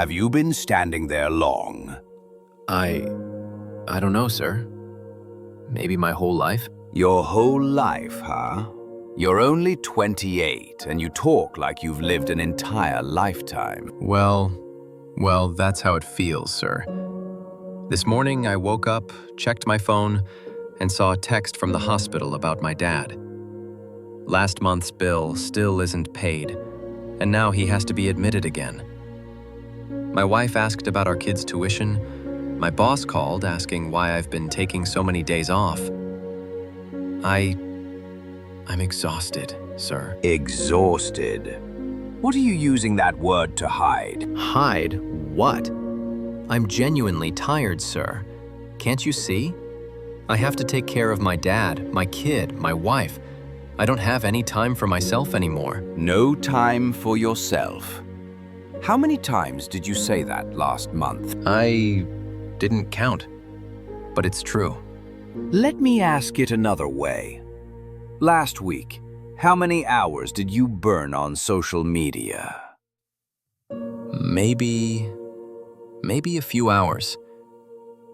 Have you been standing there long? I don't know, sir. Maybe my whole life? Your whole life, huh? You're only 28 and you talk like you've lived an entire lifetime. Well, that's how it feels, sir. This morning I woke up, checked my phone, and saw a text from the hospital about my dad. Last month's bill still isn't paid, and now he has to be admitted again. My wife asked about our kids' tuition. My boss called asking why I've been taking so many days off. I'm exhausted, sir. Exhausted? What are you using that word to hide? Hide? What? I'm genuinely tired, sir. Can't you see? I have to take care of my dad, my kid, my wife. I don't have any time for myself anymore. No time for yourself. How many times did you say that last month? I didn't count, but it's true. Let me ask it another way. Last week, how many hours did you burn on social media? Maybe a few hours,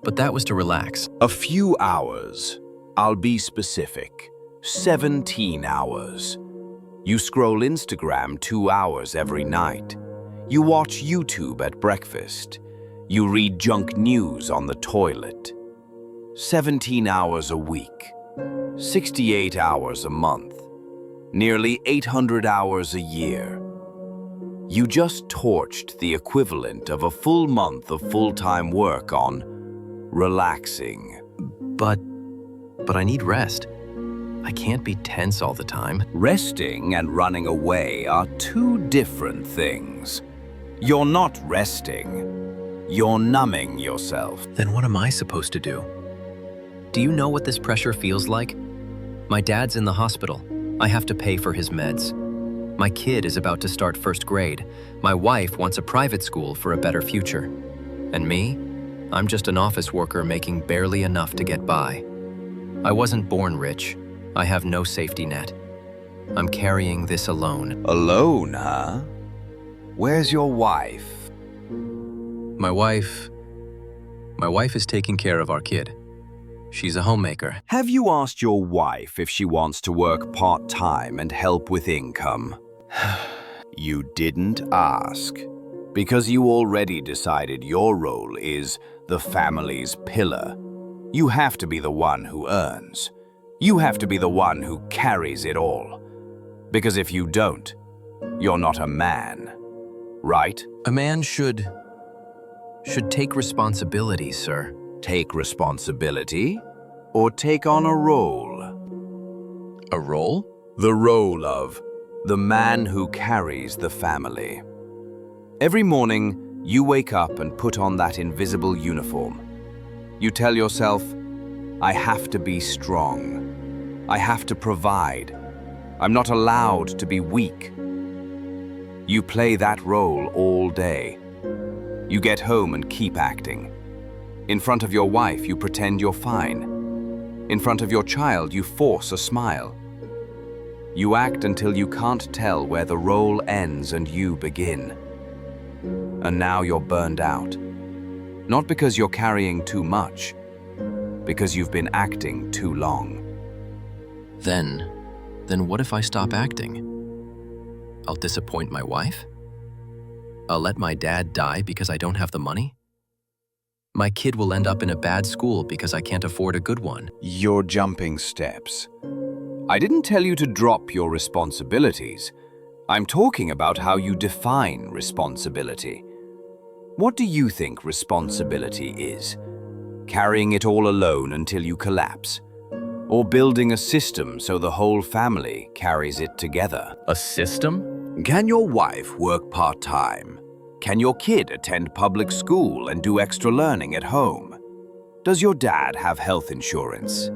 but that was to relax. A few hours. I'll be specific. 17 hours. You scroll Instagram 2 hours every night. You watch YouTube at breakfast. You read junk news on the toilet. 17 hours a week. 68 hours a month. Nearly 800 hours a year. You just torched the equivalent of a full month of full-time work on relaxing. But I need rest. I can't be tense all the time. Resting and running away are two different things. You're not resting. You're numbing yourself. Then what am I supposed to do? Do you know what this pressure feels like? My dad's in the hospital. I have to pay for his meds. My kid is about to start first grade. My wife wants a private school for a better future. And me? I'm just an office worker making barely enough to get by. I wasn't born rich. I have no safety net. I'm carrying this alone. Alone, huh? Where's your wife? My wife is taking care of our kid. She's a homemaker. Have you asked your wife if she wants to work part-time and help with income? You didn't ask, because you already decided your role is the family's pillar. You have to be the one who earns. You have to be the one who carries it all. Because if you don't, you're not a man, right? A man should take responsibility, sir. Take responsibility or take on a role? A role? The role of the man who carries the family. Every morning, you wake up and put on that invisible uniform. You tell yourself, I have to be strong. I have to provide. I'm not allowed to be weak. You play that role all day. You get home and keep acting. In front of your wife, you pretend you're fine. In front of your child, you force a smile. You act until you can't tell where the role ends and you begin. And now you're burned out. Not because you're carrying too much, because you've been acting too long. Then what if I stop acting? I'll disappoint my wife? I'll let my dad die because I don't have the money? My kid will end up in a bad school because I can't afford a good one. You're jumping steps. I didn't tell you to drop your responsibilities. I'm talking about how you define responsibility. What do you think responsibility is? Carrying it all alone until you collapse? Or building a system so the whole family carries it together? A system? Can your wife work part-time? Can your kid attend public school and do extra learning at home? Does your dad have health insurance?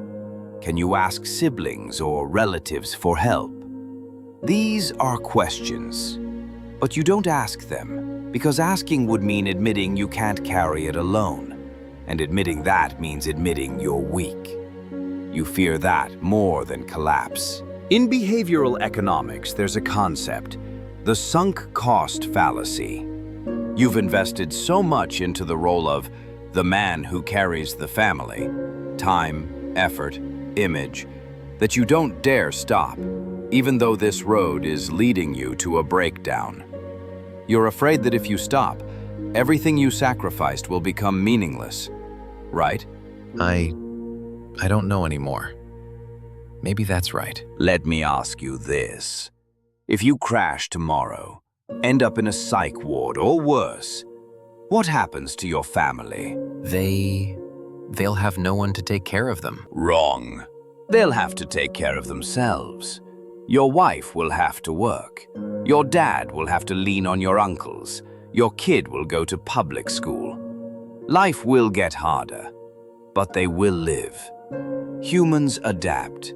Can you ask siblings or relatives for help? These are questions, but you don't ask them because asking would mean admitting you can't carry it alone, and admitting that means admitting you're weak. You fear that more than collapse. In behavioral economics, there's a concept, the sunk cost fallacy. You've invested so much into the role of the man who carries the family, time, effort, image, that you don't dare stop, even though this road is leading you to a breakdown. You're afraid that if you stop, everything you sacrificed will become meaningless, right? I don't know anymore. Maybe that's right. Let me ask you this. If you crash tomorrow, end up in a psych ward or worse, what happens to your family? They'll have no one to take care of them. Wrong. They'll have to take care of themselves. Your wife will have to work. Your dad will have to lean on your uncles. Your kid will go to public school. Life will get harder, but they will live. Humans adapt.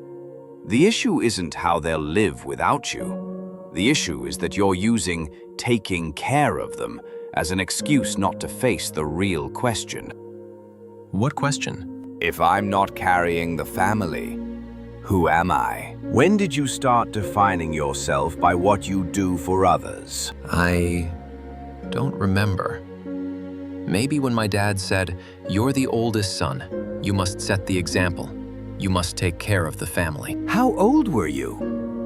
The issue isn't how they'll live without you. The issue is that you're using taking care of them as an excuse not to face the real question. What question? If I'm not carrying the family, who am I? When did you start defining yourself by what you do for others? I don't remember. Maybe when my dad said, "You're the oldest son. You must set the example. You must take care of the family." How old were you?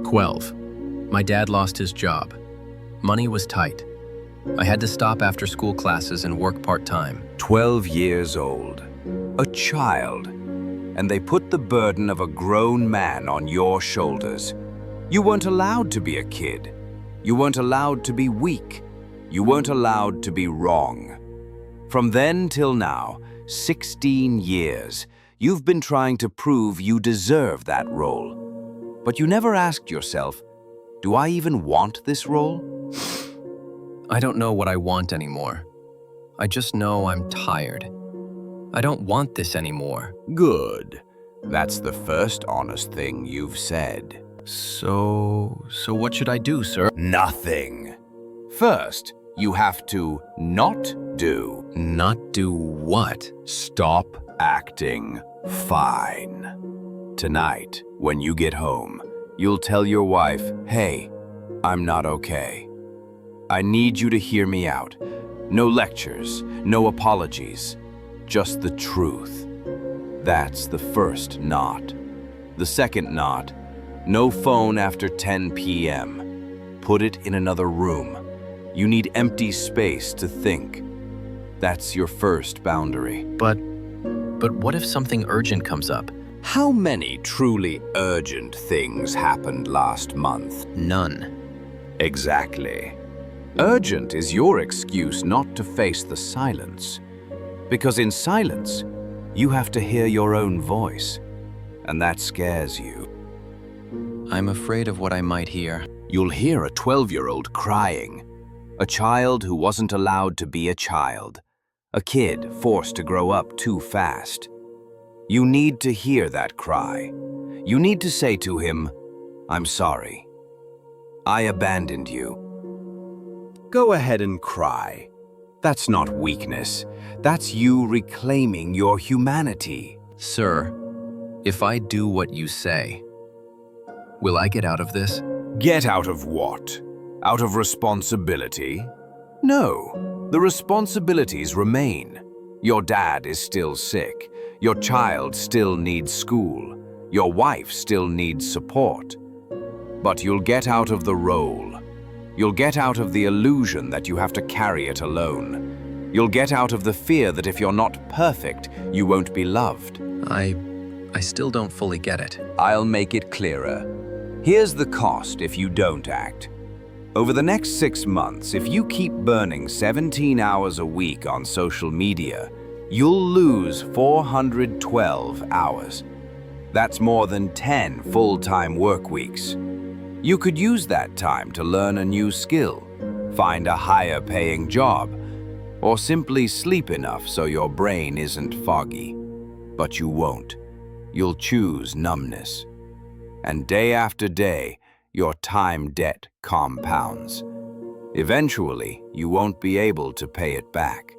12. My dad lost his job. Money was tight. I had to stop after-school classes and work part-time. 12 years old. A child. And they put the burden of a grown man on your shoulders. You weren't allowed to be a kid. You weren't allowed to be weak. You weren't allowed to be wrong. From then till now, 16 years, you've been trying to prove you deserve that role. But you never asked yourself, do I even want this role? I don't know what I want anymore. I just know I'm tired. I don't want this anymore. Good. That's the first honest thing you've said. So what should I do, sir? Nothing. First, you have to not do. Not do what? Stop acting fine. Tonight, when you get home, you'll tell your wife, "Hey, I'm not okay. I need you to hear me out. No lectures, no apologies, just the truth." That's the first not. The second not, no phone after 10 p.m. Put it in another room. You need empty space to think. That's your first boundary. But what if something urgent comes up? How many truly urgent things happened last month? None. Exactly. Urgent is your excuse not to face the silence. Because in silence, you have to hear your own voice, and that scares you. I'm afraid of what I might hear. You'll hear a 12-year-old crying, a child who wasn't allowed to be a child, a kid forced to grow up too fast. You need to hear that cry. You need to say to him, "I'm sorry. I abandoned you." Go ahead and cry. That's not weakness. That's you reclaiming your humanity. Sir, if I do what you say, will I get out of this? Get out of what? Out of responsibility? No, the responsibilities remain. Your dad is still sick. Your child still needs school. Your wife still needs support. But you'll get out of the role. You'll get out of the illusion that you have to carry it alone. You'll get out of the fear that if you're not perfect, you won't be loved. I still don't fully get it. I'll make it clearer. Here's the cost if you don't act. Over the next 6 months, if you keep burning 17 hours a week on social media, you'll lose 412 hours. That's more than 10 full-time work weeks. You could use that time to learn a new skill, find a higher-paying job, or simply sleep enough so your brain isn't foggy. But you won't. You'll choose numbness. And day after day, your time debt compounds. Eventually, you won't be able to pay it back.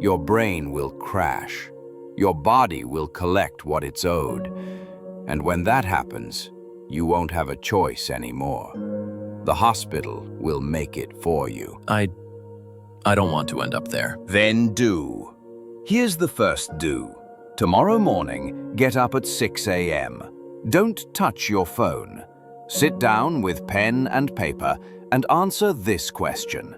Your brain will crash. Your body will collect what it's owed. And when that happens, you won't have a choice anymore. The hospital will make it for you. I I don't want to end up there. Then do. Here's the first do. Tomorrow morning, get up at 6 a.m. Don't touch your phone. Sit down with pen and paper and answer this question.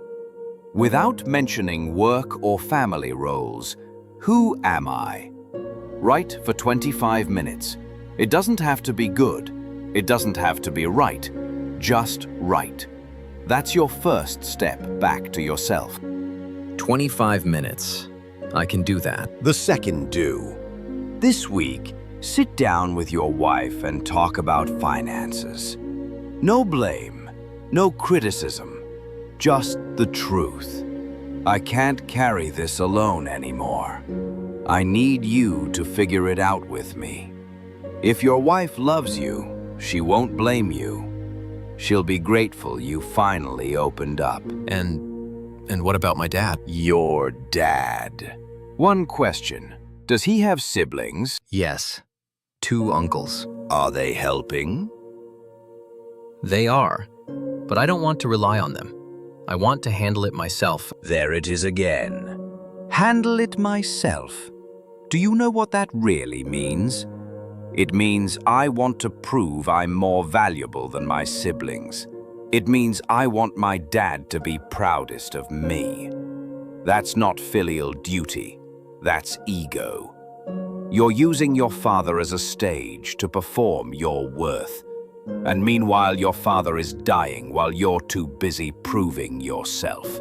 Without mentioning work or family roles, who am I? Write for 25 minutes. It doesn't have to be good. It doesn't have to be right. Just write. That's your first step back to yourself. 25 minutes. I can do that. The second do. This week, sit down with your wife and talk about finances. No blame, no criticism, just the truth. I can't carry this alone anymore. I need you to figure it out with me. If your wife loves you, she won't blame you. She'll be grateful you finally opened up. And what about my dad? Your dad. One question. Does he have siblings? Yes. 2 uncles. Are they helping? They are, but I don't want to rely on them. I want to handle it myself. There it is again. Handle it myself. Do you know what that really means? It means I want to prove I'm more valuable than my siblings. It means I want my dad to be proudest of me. That's not filial duty. That's ego. You're using your father as a stage to perform your worth. And meanwhile, your father is dying while you're too busy proving yourself.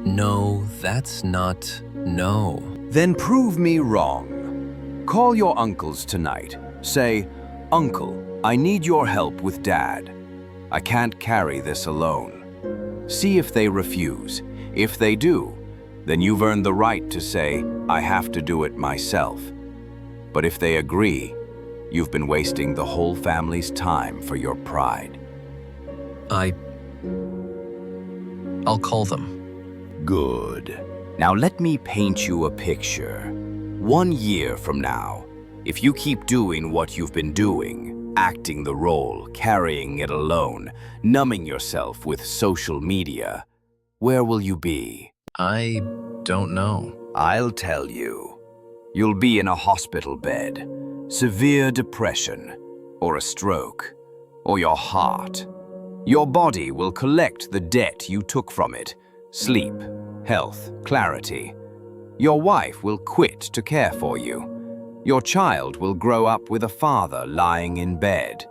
No, that's not... No. Then prove me wrong. Call your uncles tonight. Say, "Uncle, I need your help with Dad. I can't carry this alone." See if they refuse. If they do, then you've earned the right to say, "I have to do it myself." But if they agree, you've been wasting the whole family's time for your pride. I'll call them. Good. Now let me paint you a picture. 1 year from now, if you keep doing what you've been doing, acting the role, carrying it alone, numbing yourself with social media, where will you be? I don't know. I'll tell you. You'll be in a hospital bed, severe depression, or a stroke, or your heart. Your body will collect the debt you took from it: sleep, health, clarity. Your wife will quit to care for you. Your child will grow up with a father lying in bed.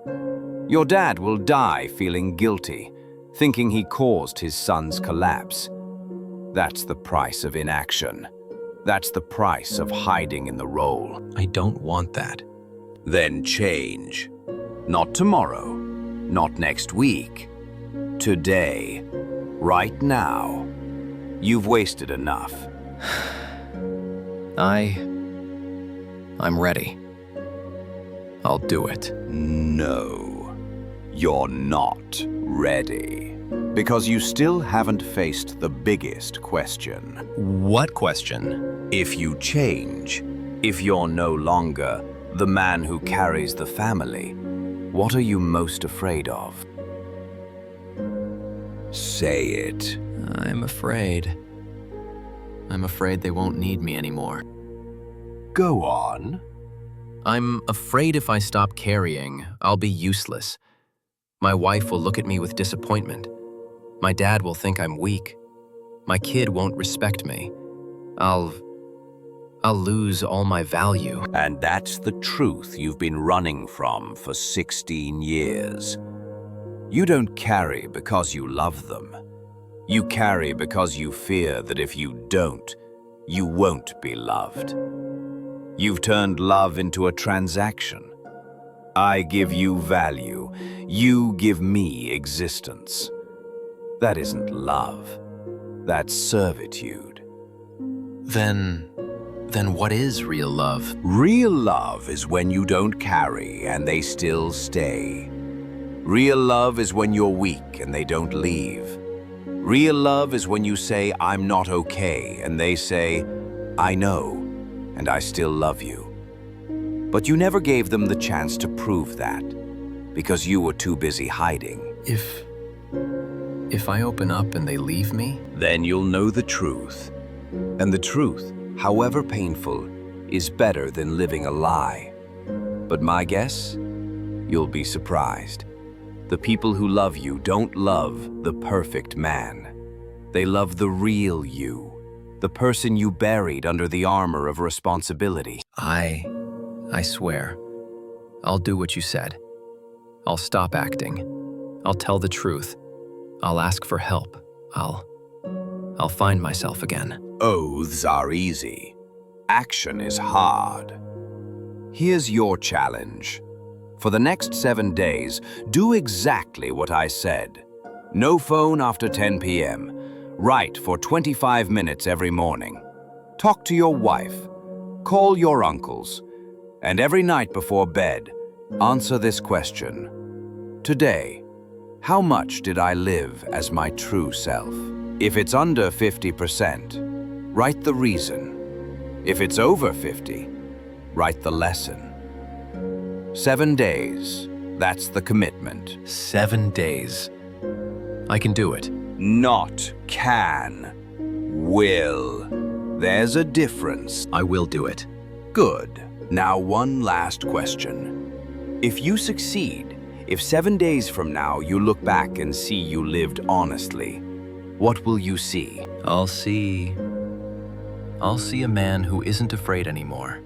Your dad will die feeling guilty, thinking he caused his son's collapse. That's the price of inaction. That's the price of hiding in the role. I don't want that. Then change. Not tomorrow, not next week. Today, right now. You've wasted enough. I'm ready. I'll do it. No, you're not ready. Because you still haven't faced the biggest question. What question? If you change, if you're no longer the man who carries the family, what are you most afraid of? Say it. I'm afraid. I'm afraid they won't need me anymore. Go on. I'm afraid if I stop carrying, I'll be useless. My wife will look at me with disappointment. My dad will think I'm weak. My kid won't respect me. I'll lose all my value. And that's the truth you've been running from for 16 years. You don't carry because you love them. You carry because you fear that if you don't, you won't be loved. You've turned love into a transaction. I give you value. You give me existence. That isn't love. That's servitude. Then what is real love? Real love is when you don't carry and they still stay. Real love is when you're weak and they don't leave. Real love is when you say, "I'm not okay," and they say, "I know, and I still love you." But you never gave them the chance to prove that, because you were too busy hiding. If I open up and they leave me? Then you'll know the truth. And the truth, however painful, is better than living a lie. But my guess? You'll be surprised. The people who love you don't love the perfect man. They love the real you, the person you buried under the armor of responsibility. I swear. I'll do what you said. I'll stop acting. I'll tell the truth. I'll ask for help. I'll find myself again. Oaths are easy. Action is hard. Here's your challenge. For the next 7 days, do exactly what I said. No phone after 10 p.m. Write for 25 minutes every morning. Talk to your wife. Call your uncles. And every night before bed, answer this question. Today, how much did I live as my true self? If it's under 50%, write the reason. If it's over 50, write the lesson. 7 days, that's the commitment. 7 days. I can do it. Not can, will. There's a difference. I will do it. Good. Now one last question. If you succeed, if 7 days from now you look back and see you lived honestly, what will you see? I'll see a man who isn't afraid anymore.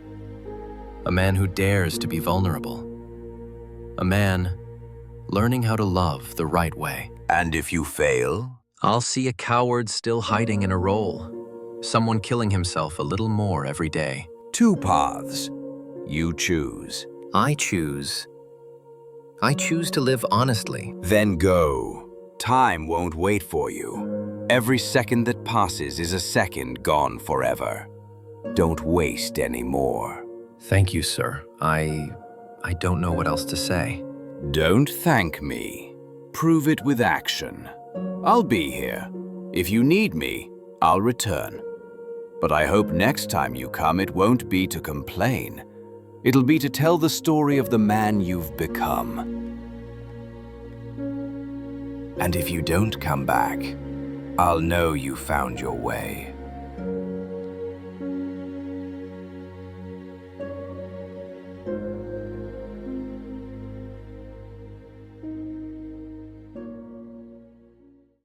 A man who dares to be vulnerable. A man learning how to love the right way. And if you fail? I'll see a coward still hiding in a role. Someone killing himself a little more every day. 2 paths. You choose. I choose to live honestly. Then go. Time won't wait for you. Every second that passes is a second gone forever. Don't waste any more. Thank you, sir. I don't know what else to say. Don't thank me. Prove it with action. I'll be here. If you need me, I'll return. But I hope next time you come, it won't be to complain. It'll be to tell the story of the man you've become. And if you don't come back, I'll know you found your way.